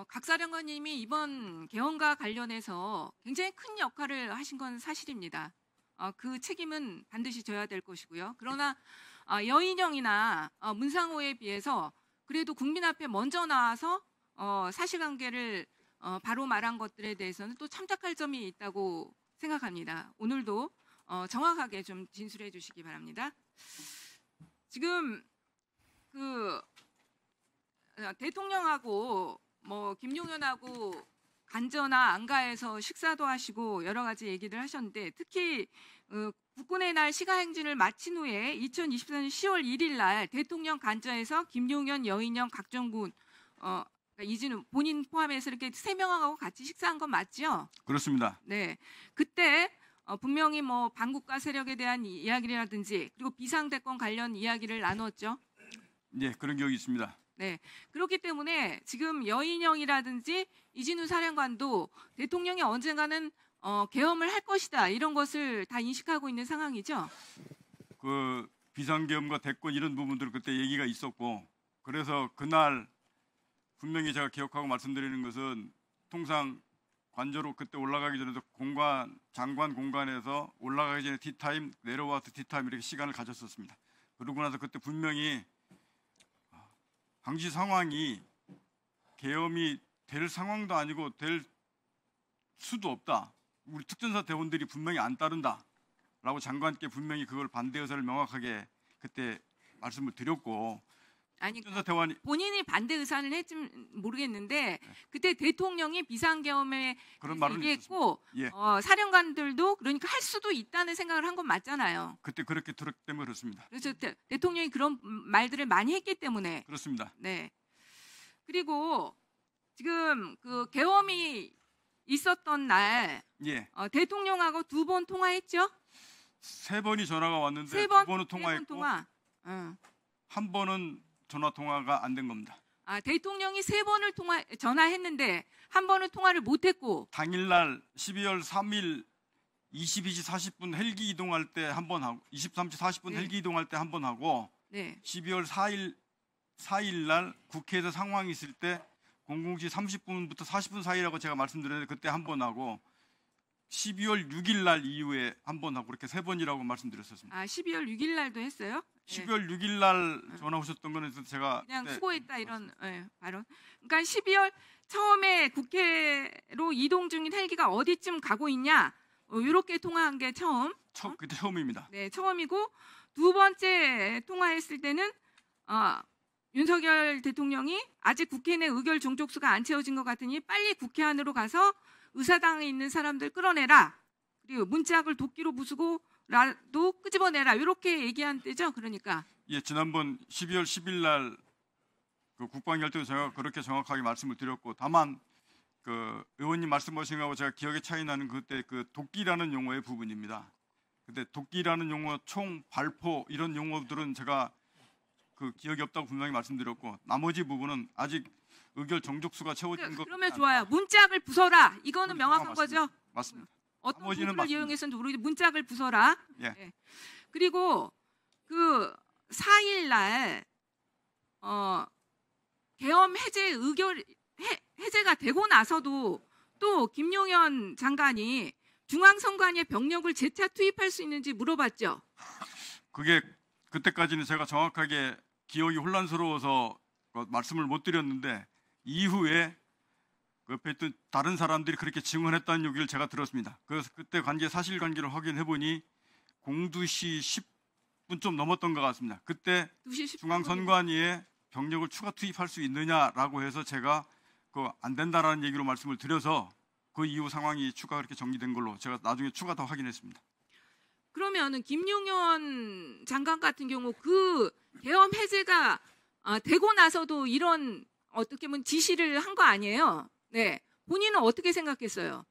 각 사령관님이 이번 개헌과 관련해서 굉장히 큰 역할을 하신 건 사실입니다. 그 책임은 반드시 져야 될 것이고요. 그러나 여인영이나 문상호에 비해서 그래도 국민 앞에 먼저 나와서 사실관계를 바로 말한 것들에 대해서는 또 참작할 점이 있다고 생각합니다. 오늘도 정확하게 좀 진술해 주시기 바랍니다. 지금 그 대통령하고 김용현하고 간저나 안가에서 식사도 하시고 여러 가지 얘기를 하셨는데 특히 국군의 날 시가행진을 마친 후에 2024년 10월 1일 날 대통령 간저에서 김용현, 여인영, 각정군 그러니까 이진우 본인 포함해서 이렇게 3명하고 같이 식사한 건 맞죠? 그렇습니다. 네, 그때 분명히 반국가 세력에 대한 이야기라든지 그리고 비상대권 관련 이야기를 나눴죠. 네, 그런 기억이 있습니다. 네, 그렇기 때문에 지금 여인영이라든지 이진우 사령관도 대통령이 언젠가는 계엄을 할 것이다 이런 것을 다 인식하고 있는 상황이죠. 그 비상계엄과 대권 이런 부분들 그때 얘기가 있었고 그래서 그날 분명히 제가 기억하고 말씀드리는 것은 통상 관저로 그때 올라가기 전에도 장관 공간에서 올라가기 전에 티타임 내려와서 티타임 이렇게 시간을 가졌었습니다. 그러고 나서 그때 분명히 당시 상황이 계엄이 될 상황도 아니고 될 수도 없다. 우리 특전사 대원들이 분명히 안 따른다라고 장관께 분명히 그걸 반대 의사를 명확하게 그때 말씀을 드렸고 아니 특전사 대원이 본인이 반대 의사는 했지 모르겠는데 그때 대통령이 비상계엄에 그런 말을 얘기했고 예. 사령관들도 그러니까 할 수도 있다는 생각을 한 건 맞잖아요. 그때 그렇게 들었기 때문에 그렇습니다. 그래서 대통령이 그런 말들을 많이 했기 때문에 그렇습니다. 네. 그리고 지금 그 계엄이 있었던 날 예. 대통령하고 2번 통화했죠? 3번이 전화가 왔는데 2번은 통화했고 한 번은 전화 통화가 안 된 겁니다. 대통령이 3번을 전화했는데 한 번은 통화를 못했고 당일날 12월 3일 22시 40분 헬기 이동할 때 한 번 하고 23시 40분 네. 헬기 이동할 때 한 번 하고 네. 12월 4일 날 국회에서 상황이 있을 때 00시 30분부터 40분 사이라고 제가 말씀드렸는데 그때 한 번 하고 12월 6일 날 이후에 한 번 하고 그렇게 3번이라고 말씀드렸었습니다. 12월 6일 날도 했어요? 12월 6일 날 전화 오셨던 거는 제가 그냥 수고했다 이런 발언. 그러니까 12월 처음에 국회로 이동 중인 헬기가 어디쯤 가고 있냐 이렇게 통화한 게 처음. 그때 처음입니다. 네, 처음이고 2번째 통화했을 때는 윤석열 대통령이 아직 국회 내 의결 종족수가 안 채워진 것 같으니 빨리 국회 안으로 가서 의사당에 있는 사람들 끌어내라. 그리고 문짝을 도끼로 부수고라도 끄집어내라. 이렇게 얘기한 때죠. 그러니까. 예, 지난번 12월 10일 날 그 국방위 할 때도 제가 그렇게 정확하게 말씀을 드렸고 다만 그 의원님 말씀하신 거하고 제가 기억에 차이 나는 그때 그 도끼라는 용어의 부분입니다. 그때 도끼라는 용어, 총, 발포 이런 용어들은 제가 그 기억이 없다고 분명히 말씀드렸고 나머지 부분은 아직 의결 정족수가 채워진 것. 그러면 좋아요. 문짝을 부숴라. 이거는 명확한 거죠? 맞습니다. 어떤 나머지는 도구를 맞습니다. 이용해서는 모르겠는데 문짝을 부숴라. 예. 네. 그리고 그 4일 날 계엄 해제 의결 해제가 되고 나서도 또 김용현 장관이 중앙선관위에 병력을 재차 투입할 수 있는지 물어봤죠. 그게 그때까지는 제가 정확하게 기억이 혼란스러워서 말씀을 못 드렸는데 이후에 그 옆에 있던 다른 사람들이 그렇게 증언했다는 얘기를 제가 들었습니다. 그래서 그때 사실관계를 확인해 보니 02시 10분 좀 넘었던 것 같습니다. 그때 2시 10분 중앙선관위에 병력을 추가 투입할 수 있느냐라고 해서 제가 그 안 된다라는 얘기로 말씀을 드려서 그 이후 상황이 추가 그렇게 정리된 걸로 제가 나중에 추가 더 확인했습니다. 그러면은 김용현 장관 같은 경우 그 계엄 해제가 되고 나서도 이런 어떻게 보면 지시를 한 거 아니에요? 네. 본인은 어떻게 생각했어요?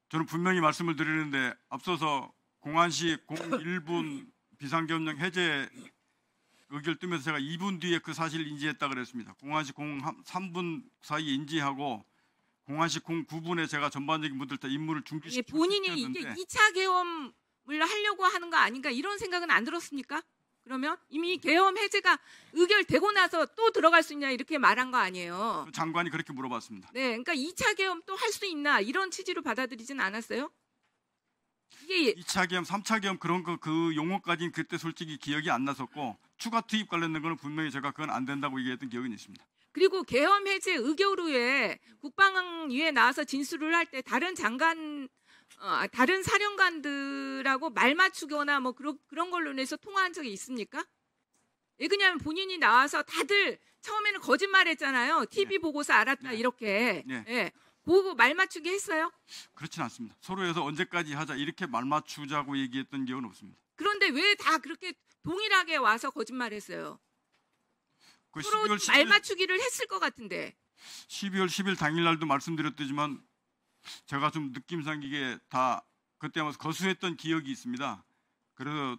저는 분명히 말씀을 드리는데 앞서서 공안시 01분 비상계엄령 해제 의결 뜨면서 제가 2분 뒤에 그 사실을 인지했다 그랬습니다. 공안시 03분 사이에 인지하고 공안시 09분에 제가 전반적인 분들 다 임무를 중지시켰는데 본인이 이게 2차 계엄을 하려고 하는 거 아닌가 이런 생각은 안 들었습니까? 그러면 이미 계엄 해제가 의결되고 나서 또 들어갈 수 있냐 이렇게 말한 거 아니에요. 장관이 그렇게 물어봤습니다. 네, 그러니까 2차 계엄 또 할 수 있나 이런 취지로 받아들이진 않았어요? 이게 2차 계엄, 3차 계엄 그런 거 그 용어까지는 그때 솔직히 기억이 안 났었고 추가 투입 관련된 거는 분명히 제가 그건 안 된다고 얘기했던 기억은 있습니다. 그리고 계엄 해제 의결 후에 국방위에 나와서 진술을 할 때 다른 장관, 다른 사령관들하고 말 맞추거나 뭐 그런 걸로 인해서 통화한 적이 있습니까? 왜 그냐면 본인이 나와서 다들 처음에는 거짓말했잖아요. TV 보고서 알았다 네. 이렇게. 네. 예. 보고 말 맞추기 했어요. 그렇진 않습니다. 서로에서 언제까지 하자 이렇게 말 맞추자고 얘기했던 기억은 없습니다. 그런데 왜 다 그렇게 동일하게 와서 거짓말했어요? 그 서로 12월 말 10일, 맞추기를 했을 것 같은데. 12월 10일 당일날도 말씀드렸지만 제가 좀 느낌상 이게 다 그때 아마 거수했던 기억이 있습니다. 그래서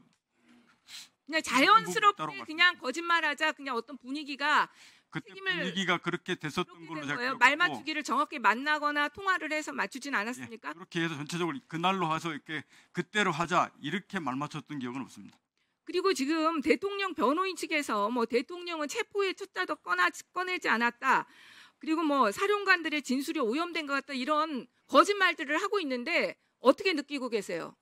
그냥 따로 자연스럽게 그냥 거짓말하자 그냥 어떤 분위기가 그때 책임을 분위기가 그렇게 됐었던 그렇게 걸로 된 제가 거예요. 말 기억하고, 맞추기를 정확히 만나거나 통화를 해서 맞추진 예, 않았습니까? 그렇게 해서 전체적으로 그날로 해서 이렇게 그때로 하자 이렇게 말 맞췄던 기억은 없습니다. 그리고 지금 대통령 변호인 측에서 뭐 대통령은 체포의 숫자도 꺼내지 않았다. 그리고 뭐 사령관들의 진술이 오염된 것 같다. 이런 거짓말들을 하고 있는데 어떻게 느끼고 계세요?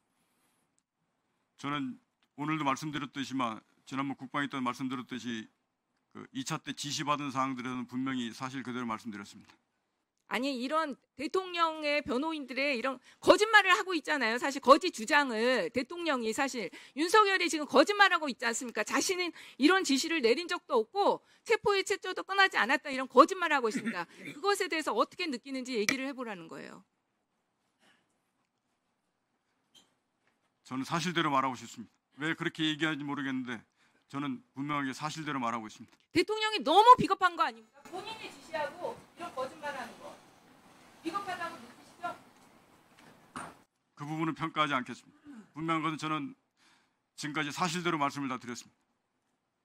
저는 오늘도 말씀드렸듯이만 지난번 국방위 때 말씀드렸듯이 그 2차 때 지시받은 사항들에는 분명히 사실 그대로 말씀드렸습니다. 아니 이런 대통령의 변호인들의 이런 거짓말을 하고 있잖아요. 사실 거짓 주장을 대통령이 사실 윤석열이 지금 거짓말하고 있지 않습니까? 자신은 이런 지시를 내린 적도 없고 체포의 채조도 꺼나지 않았다 이런 거짓말을 하고 있습니다. 그것에 대해서 어떻게 느끼는지 얘기를 해보라는 거예요. 저는 사실대로 말하고 싶습니다. 왜 그렇게 얘기하는지 모르겠는데 저는 분명하게 사실대로 말하고 있습니다. 대통령이 너무 비겁한 거 아닙니까? 본인이 지시하고 이런 거짓말하는 거 비겁하다고 느끼시죠? 그 부분은 평가하지 않겠습니다. 분명한 것은 저는 지금까지 사실대로 말씀을 다 드렸습니다.